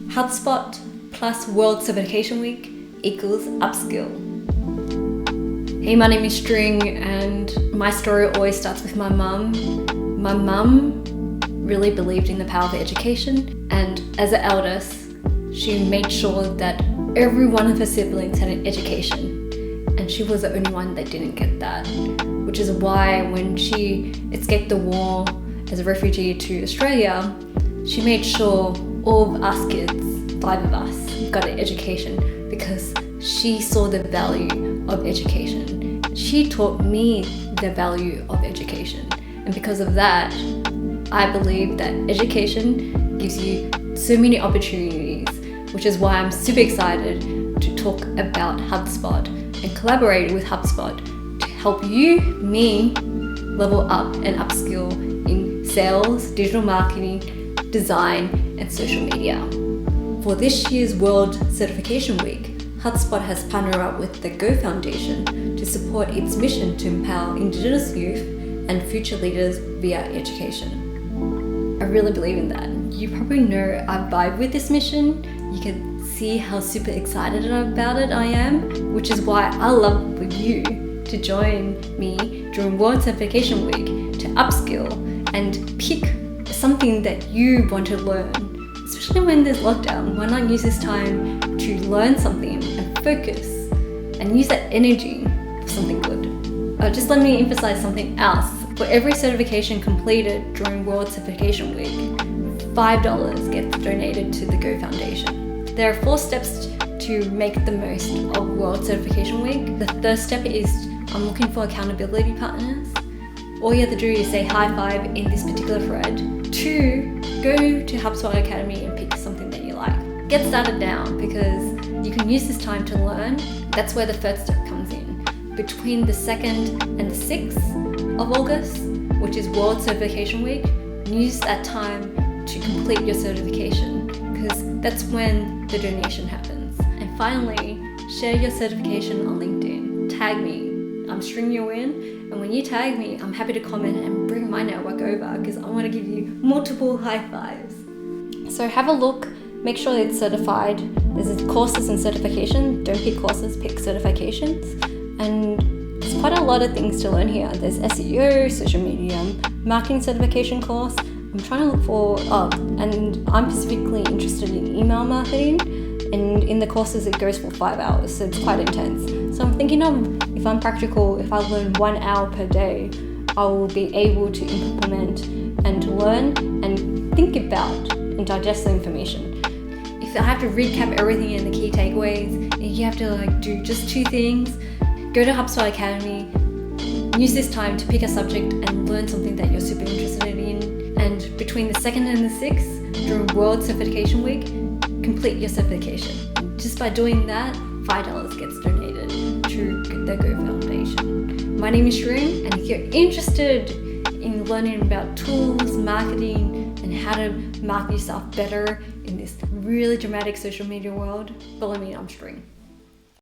HubSpot plus World Certification Week equals upskill. Hey, my name is String, and my story always starts with my mum. My mum really believed in the power of education, and as an eldest, she made sure that every one of her siblings had an education, and she was the only one that didn't get that, which is why when she escaped the war as a refugee to Australia, she made sure all of us kids, 5 of us, got an education because she saw the value of education. She taught me the value of education, and because of that, I believe that education gives you so many opportunities, which is why I'm super excited to talk about HubSpot and collaborate with HubSpot to help you, me, level up and upskill in sales, digital marketing, design, and social media. For this year's World Certification Week, HubSpot has partnered up with the Go Foundation to support its mission to empower Indigenous youth and future leaders via education. I really believe in that. You probably know I vibe with this mission. You can see how super excited about it I am, which is why I love for you to join me during World Certification Week to upskill and pick something that you want to learn. Especially when there's lockdown, why not use this time to learn something and focus and use that energy for something good. Just let me emphasize something else. For every certification completed during World Certification Week, $5 gets donated to the Go Foundation. There are 4 steps to make the most of World Certification Week. The first step is I'm looking for accountability partners. All you have to do is say high five in this particular thread. 2, go to HubSpot Academy and pick something that you like. Get started now because you can use this time to learn. That's where the third step comes in. Between the 2nd and the 6th of August, which is World Certification Week, use that time to complete your certification because that's when the donation happens. And finally, share your certification on LinkedIn. Tag me. I'm stringing you in, and when you tag me, I'm happy to comment and bring my network over because I want to give you multiple high fives. So have a look, make sure it's certified. There's courses and certification. Don't pick courses, pick certifications. And there's quite a lot of things to learn here. There's SEO, social media, marketing certification course. I'm trying to look for, and I'm specifically interested in email marketing. And in the courses, it goes for 5 hours, so it's quite intense. So I'm thinking of, if I'm practical, if I learn 1 hour per day, I will be able to implement and to learn and think about and digest the information. If I have to recap everything in the key takeaways, and you have to do just 2 things, go to HubSpot Academy, use this time to pick a subject and learn something that you're super interested in. And between the 2nd and the 6th, during World Certification Week, complete your certification. Just by doing that, $5 gets donated to the Go Foundation. My name is String, and if you're interested in learning about tools, marketing, and how to market yourself better in this really dramatic social media world, follow me, I'm String.